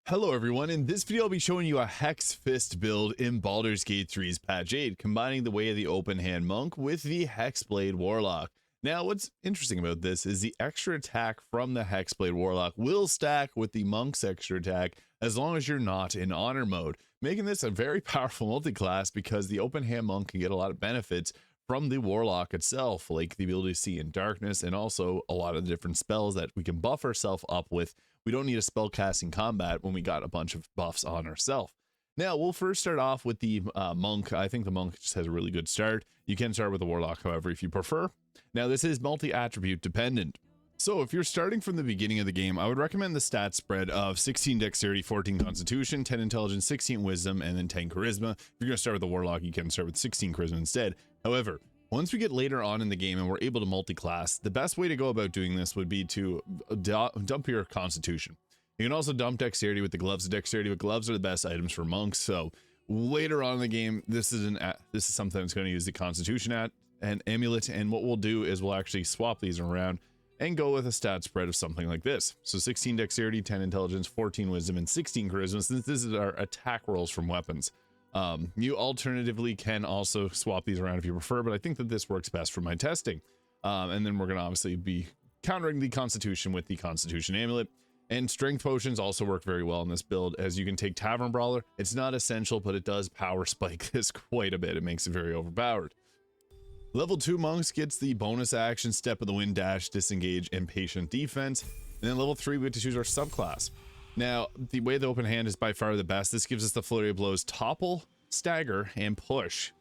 Hello everyone, in this video I'll be showing you a Hex Fist build in Baldur's Gate 3's patch 8, combining the Way of the Open Hand Monk with the Hexblade Warlock. Now what's interesting about this is the extra attack from the Hexblade Warlock will stack with the Monk's extra attack as long as you're not in honor mode, making this a very powerful multi-class because the Open Hand Monk can get a lot of benefits from the Warlock itself, like the ability to see in darkness and also a lot of the different spells that we can buff ourselves up with. We don't need a spell casting combat when we got a bunch of buffs on ourselves. Now, we'll first start off with the Monk. I think the Monk just has a really good start. You can start with the Warlock, however, if you prefer. Now, this is multi-attribute dependent. So if you're starting from the beginning of the game, I would recommend the stat spread of 16 Dexterity, 14 Constitution, 10 Intelligence, 16 Wisdom, and then 10 Charisma. If you're going to start with the Warlock, you can start with 16 Charisma instead. However, once we get later on in the game and we're able to multi-class, the best way to go about doing this would be to dump your Constitution. You can also dump Dexterity with the Gloves of Dexterity, but gloves are the best items for monks. So later on in the game, this is something that's going to use the Constitution and Amulet. And what we'll do is we'll actually swap these around and go with a stat spread of something like this. So 16 Dexterity, 10 Intelligence, 14 Wisdom, and 16 Charisma, since this is our attack rolls from weapons. You alternatively can also swap these around if you prefer, but I think that this works best for my testing. And then we're going to obviously be countering the Constitution with the Constitution Amulet. And Strength Potions also work very well in this build, as you can take Tavern Brawler. It's not essential, but it does power spike this quite a bit. It makes it very overpowered. Level 2 Monks gets the bonus action, Step of the Wind, Dash, Disengage, and Patient Defense. And then level 3, we get to choose our subclass. Now, the Way of the Open Hand is by far the best. This gives us the Flurry of Blows, Topple, Stagger, and Push.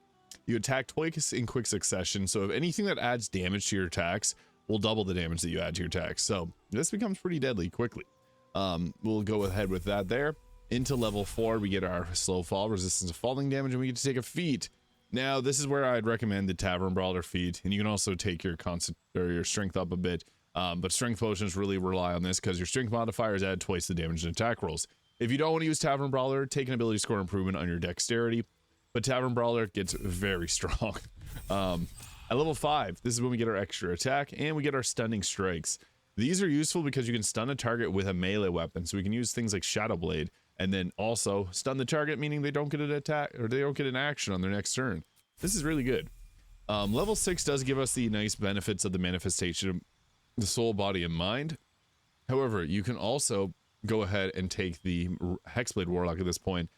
You attack twice in quick succession, so if anything that adds damage to your attacks will double the damage that you add to your attacks. So this becomes pretty deadly quickly. We'll go ahead with that there. Into level 4, we get our Slow Fall, Resistance of Falling Damage, and we get to take a feat. Now, this is where I'd recommend the Tavern Brawler feat, and you can also take your strength up a bit. But Strength Potions really rely on this because your strength modifiers add twice the damage in attack rolls. If you don't want to use Tavern Brawler, take an ability score improvement on your Dexterity, but Tavern Brawler gets very strong. At level 5, this is when we get our extra attack and we get our Stunning Strikes. These are useful because you can stun a target with a melee weapon, so we can use things like Shadowblade and then also stun the target, meaning they don't get an attack or they don't get an action on their next turn. This is really good. Level 6 does give us the nice benefits of the manifestation of the soul, body, and mind. However, you can also go ahead and take the Hexblade Warlock at this point.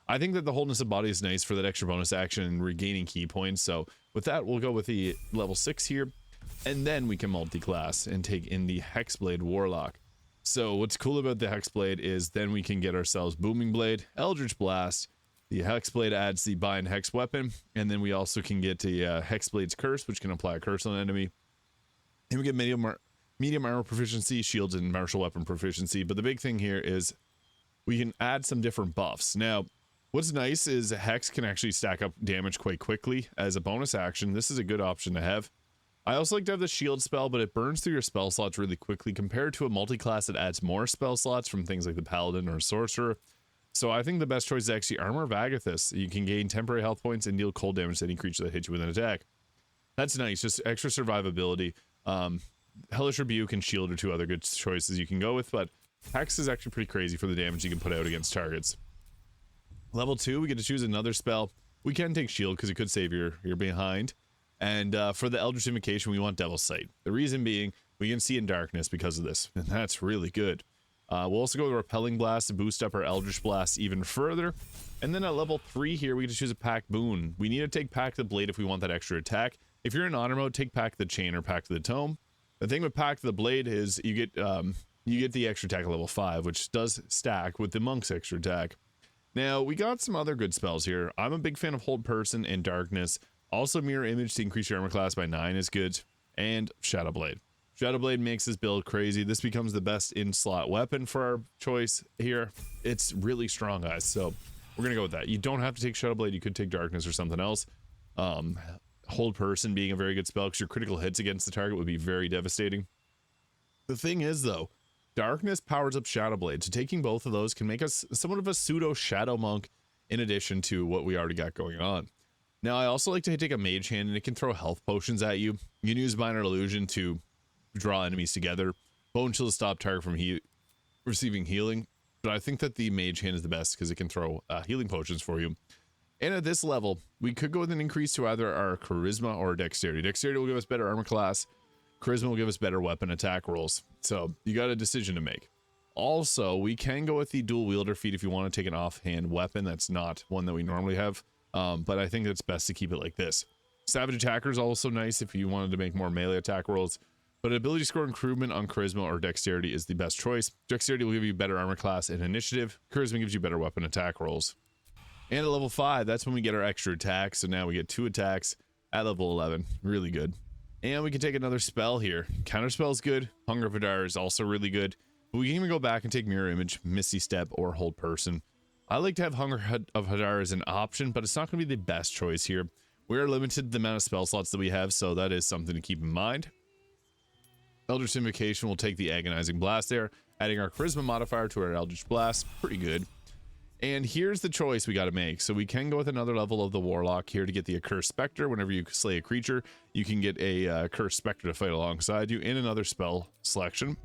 I think that the wholeness of body is nice for that extra bonus action and regaining key points. So with that, we'll go with the level 6 here, and then we can multi-class and take in the Hexblade Warlock. So what's cool about the Hexblade is then we can get ourselves Booming Blade, Eldritch Blast. The Hexblade adds the Bind Hex weapon, and then we also can get the Hexblade's Curse, which can apply a curse on an enemy. And we get medium armor proficiency, shields, and martial weapon proficiency. But the big thing here is we can add some different buffs. Now, what's nice is Hex can actually stack up damage quite quickly as a bonus action. This is a good option to have. I also like to have the shield spell, but it burns through your spell slots really quickly compared to a multi-class that adds more spell slots from things like the Paladin or Sorcerer. So I think the best choice is actually Armor of Agathis. You can gain temporary health points and deal cold damage to any creature that hits you with an attack. That's nice, just extra survivability. Hellish Rebuke and Shield are two other good choices you can go with, but Hex is actually pretty crazy for the damage you can put out against targets. Level 2, we get to choose another spell. We can take Shield because it could save your behind. And for the Eldritch Invocation, we want Devil's Sight. The reason being, we can see in darkness because of this, and that's really good. We'll also go with Repelling Blast to boost up our Eldritch Blast even further. And then at level 3 here, we get to choose a Pact Boon. We need to take Pact the Blade if we want that extra attack. If you're in honor mode, take Pact the Chain or Pact the Tome. The thing with Pact the Blade is you get the extra attack at level 5, which does stack with the Monk's extra attack. Now, we got some other good spells here. I'm a big fan of Hold Person and Darkness. Also, Mirror Image to increase your armor class by 9 is good. And Shadowblade. Shadowblade makes this build crazy. This becomes the best in-slot weapon for our choice here. It's really strong, guys, so we're going to go with that. You don't have to take Shadowblade. You could take Darkness or something else. Hold Person being a very good spell because your critical hits against the target would be very devastating. The thing is, though, Darkness powers up Shadowblade, so taking both of those can make us somewhat of a pseudo Shadow Monk in addition to what we already got going on. Now, I also like to take a Mage Hand, and it can throw health potions at you. You can use Minor Illusion to draw enemies together. Bone Chill to stop target from receiving healing. but I think that the mage hand is the best because it can throw healing potions for you. And at this level, we could go with an increase to either our charisma or dexterity. Dexterity will give us better armor class. Charisma will give us better weapon attack rolls. So you got a decision to make. Also, we can go with the dual wielder feat if you want to take an offhand weapon. That's not one that we normally have. But I think it's best to keep it like this. Savage attacker is also nice if you wanted to make more melee attack rolls. But ability score improvement on charisma or dexterity is the best choice. Dexterity will give you better armor class and initiative. Charisma gives you better weapon attack rolls. And at level 5, that's when we get our extra attacks. So now we get 2 attacks at level 11. Really good. And we can take another spell here. Counterspell is good. Hunger of Hadar is also really good. But we can even go back and take Mirror Image, Misty Step, or Hold Person. I like to have Hunger of Hadar as an option, but it's not going to be the best choice here. We are limited to the amount of spell slots that we have, so that is something to keep in mind. Eldritch Invocation will take the Agonizing Blast there, adding our Charisma modifier to our Eldritch Blast. Pretty good. And here's the choice we got to make. So we can go with another level of the Warlock here to get the Accursed Spectre. Whenever you slay a creature, you can get a Accursed Spectre to fight alongside you in another spell selection.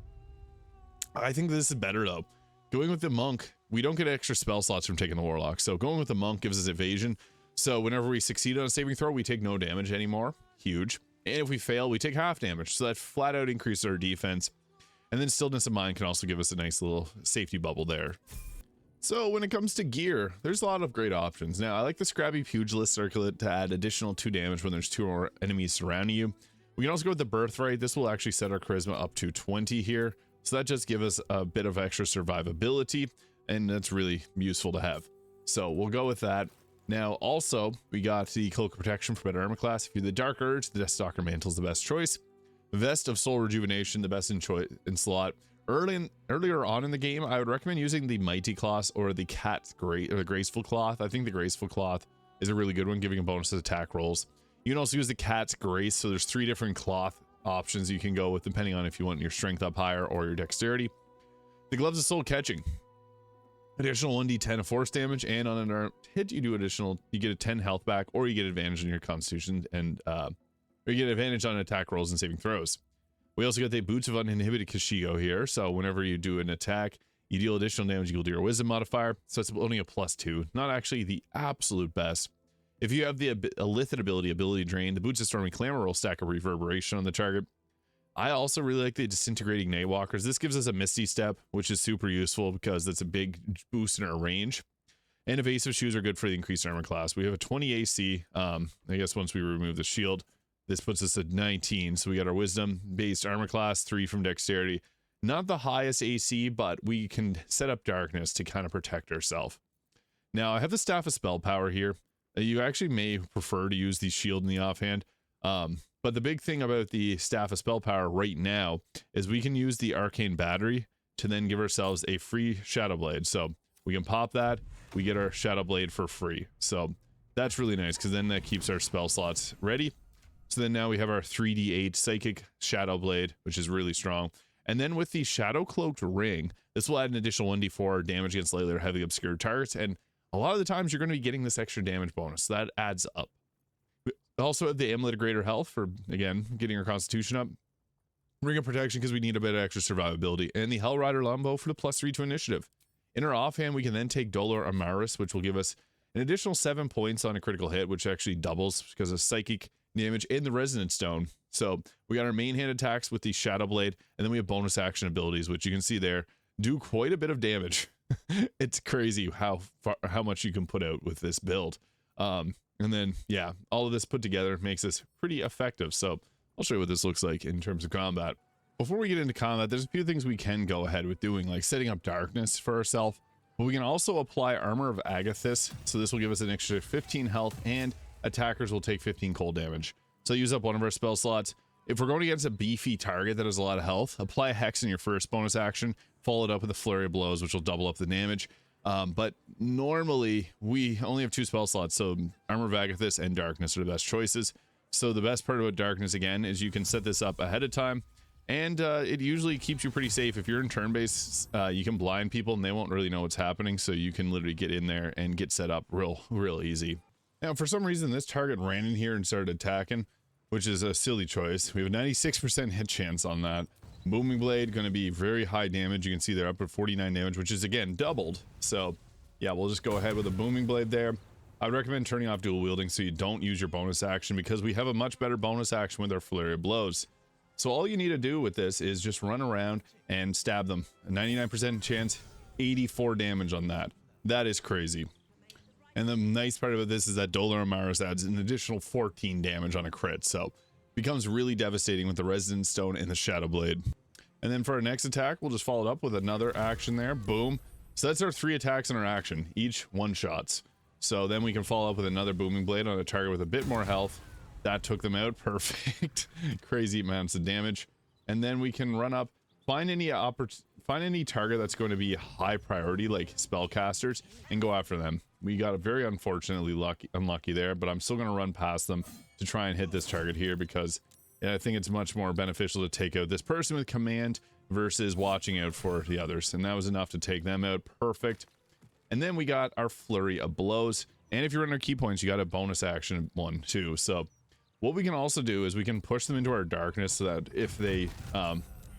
I think this is better though. Going with the Monk, we don't get extra spell slots from taking the Warlock. So going with the Monk gives us evasion. So whenever we succeed on a saving throw, we take no damage anymore. Huge. And if we fail, we take half damage. So that flat out increases our defense. And then Stillness of Mind can also give us a nice little safety bubble there. So when it comes to gear, there's a lot of great options. Now, I like the Scrabby Pugilist Circlet to add additional 2 damage when there's 2 or more enemies surrounding you. We can also go with the Birthright. This will actually set our charisma up to 20 here. So that just gives us a bit of extra survivability, and that's really useful to have. So we'll go with that. Now, also, we got the Cloak of Protection for better armor class. If you're the Dark Urge, the Deathstalker Mantle is the best choice. Vest of Soul Rejuvenation, the best in slot. Earlier on in the game, I would recommend using the Mighty Cloth or the Graceful Cloth. I think the Graceful Cloth is a really good one, giving a bonus to attack rolls. You can also use the Cat's Grace, so there's 3 different cloth options you can go with depending on if you want your strength up higher or your dexterity. The Gloves of Soul Catching. Additional 1d10 of force damage, and on an hit you get a 10 health back, or you get advantage on your constitution, and or you get advantage on attack rolls and saving throws. We also got the Boots of Uninhibited Kashigo here, so whenever you do an attack, you deal additional damage equal to your Wisdom modifier, so it's only a +2, not actually the absolute best. If you have the Illithid ability Drain, the Boots of Stormy Clamor will stack a Reverberation on the target. I also really like the Disintegrating Nightwalkers. This gives us a Misty Step, which is super useful because that's a big boost in our range. And Evasive Shoes are good for the increased armor class. We have a 20 AC, I guess once we remove the shield. This puts us at 19, so we got our Wisdom-based armor class, 3 from Dexterity. Not the highest AC, but we can set up Darkness to kind of protect ourselves. Now, I have the Staff of Spell Power here. You actually may prefer to use the shield in the offhand. But the big thing about the Staff of Spell Power right now is we can use the Arcane Battery to then give ourselves a free Shadow Blade. So we can pop that, we get our Shadow Blade for free. So that's really nice because then that keeps our spell slots ready. So then now we have our 3d8 Psychic Shadow Blade, which is really strong. And then with the Shadow Cloaked Ring, this will add an additional 1d4 damage against lightly or heavily obscured targets. And a lot of the times you're going to be getting this extra damage bonus. So that adds up. We also have the Amulet of Greater Health for, again, getting our Constitution up. Ring of Protection because we need a bit of extra survivability. And the Hellrider Longbow for the +3 to initiative. In our offhand, we can then take Dolor Amaris, which will give us an additional 7 points on a critical hit, which actually doubles because of Psychic damage in the Resonance Stone. So we got our main hand attacks with the Shadow Blade, and then we have bonus action abilities, which you can see there do quite a bit of damage. It's crazy how much you can put out with this build. And then, yeah, all of this put together makes this pretty effective. So I'll show you what this looks like in terms of combat. Before we get into combat, there's a few things we can go ahead with doing, like setting up Darkness for ourselves. But we can also apply Armor of Agathis. So this will give us an extra 15 health, and attackers will take 15 cold damage. So use up one of our spell slots. If we're going against a beefy target that has a lot of health, apply a Hex in your first bonus action, follow it up with a Flurry of Blows, which will double up the damage. But normally, we only have 2 spell slots, so Armor of Agathis and Darkness are the best choices. So the best part about Darkness, again, is you can set this up ahead of time, and it usually keeps you pretty safe. If you're in turn-based, you can blind people, and they won't really know what's happening, so you can literally get in there and get set up real easy. Now, for some reason, this target ran in here and started attacking, which is a silly choice. We have a 96% hit chance on that. Booming Blade going to be very high damage. You can see they're up at 49 damage, which is again doubled. So yeah, we'll just go ahead with a Booming Blade there. I'd recommend turning off dual wielding so you don't use your bonus action, because we have a much better bonus action with our flurry of blows. So all you need to do with this is just run around and stab them. A 99% chance, 84 damage on that. That is crazy. And the nice part about this is that Dolor Amaris adds an additional 14 damage on a crit, so becomes really devastating with the Resonant Stone and the Shadow Blade. And then for our next attack, we'll just follow it up with another action there. Boom. So that's our 3 attacks in our action, each one-shots. So then we can follow up with another Booming Blade on a target with a bit more health. That took them out. Perfect. Crazy amounts of damage. And then we can run up, find any target that's going to be high priority, like spellcasters, and go after them. We got a very unfortunately unlucky there, but I'm still going to run past them to try and hit this target here, because I think it's much more beneficial to take out this person with command versus watching out for the others. And that was enough to take them out. Perfect. And then we got our flurry of blows. And if you're in our key points, you got a bonus action one too. So what we can also do is we can push them into our darkness, so that if they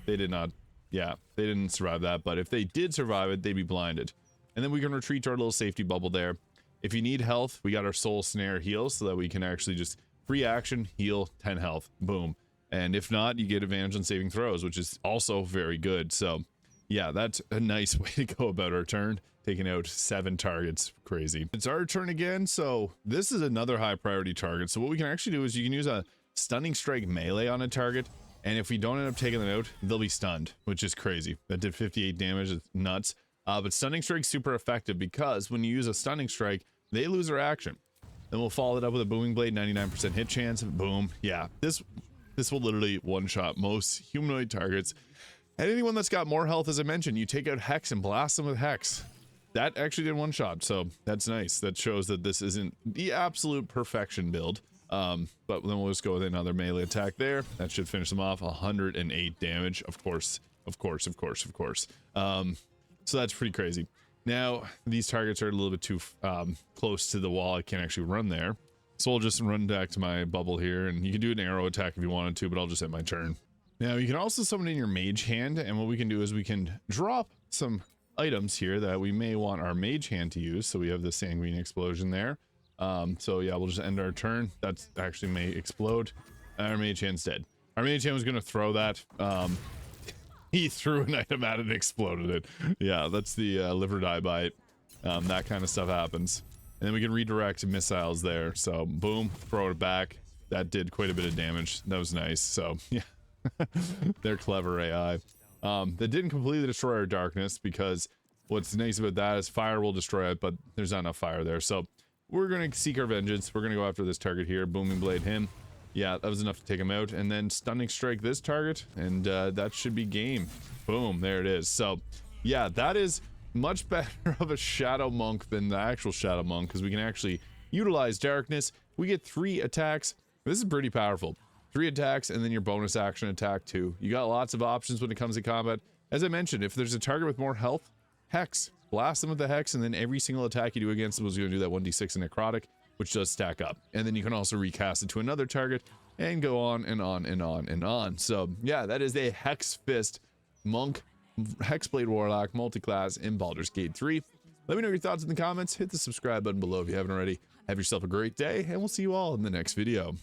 didn't survive that, but if they did survive it, they'd be blinded. And then we can retreat to our little safety bubble there. If you need health, we got our soul snare heal, so that we can actually just free action heal 10 health. Boom. And if not, you get advantage on saving throws, which is also very good. So yeah, that's a nice way to go about our turn, taking out 7 targets. Crazy. It's our turn again, so this is another high priority target. So what we can actually do is you can use a stunning strike melee on a target, and if we don't end up taking them out, they'll be stunned, which is crazy. That did 58 damage. It's nuts. But stunning strike's super effective, because when you use a stunning strike, they lose their action. Then we'll follow it up with a Booming Blade, 99% hit chance. Boom. Yeah, this will literally one-shot most humanoid targets. And anyone that's got more health, as I mentioned, you take out Hex and blast them with Hex. That actually did one shot, so that's nice. That shows that this isn't the absolute perfection build. But then we'll just go with another melee attack there. That should finish them off. 108 damage, of course. So that's pretty crazy. Now, these targets are a little bit too close to the wall. I can't actually run there. So I'll just run back to my bubble here, and you can do an arrow attack if you wanted to, but I'll just end my turn. Now, you can also summon in your mage hand, and what we can do is we can drop some items here that we may want our mage hand to use. So we have the sanguine explosion there. So yeah, we'll just end our turn. That's actually may explode. Our mage hand's dead. Our mage hand was going to throw that. He threw an item at it and exploded it. Yeah, that's the live or die bite. That kind of stuff happens. And then we can redirect missiles there. So boom, throw it back. That did quite a bit of damage. That was nice. So yeah. They're clever AI. That didn't completely destroy our darkness, because what's nice about that is fire will destroy it, but there's not enough fire there. So we're going to seek our vengeance. We're going to go after this target here. Booming Blade him. Yeah, that was enough to take him out. And then stunning strike this target, and that should be game. Boom, there it is. So yeah, that is much better of a Shadow Monk than the actual Shadow Monk, because we can actually utilize darkness. We get 3 attacks. This is pretty powerful. 3 attacks, and then your bonus action attack too. You got lots of options when it comes to combat. As I mentioned, if there's a target with more health, Hex. Blast them with the Hex, and then every single attack you do against them is going to do that 1d6 in necrotic, which does stack up. And then you can also recast it to another target, and go on and on and on and on. So yeah, that is a Hex Fist Monk Hexblade Warlock multi-class in Baldur's Gate 3. Let me know your thoughts in the comments. Hit the subscribe button below if you haven't already. Have yourself a great day, and we'll see you all in the next video.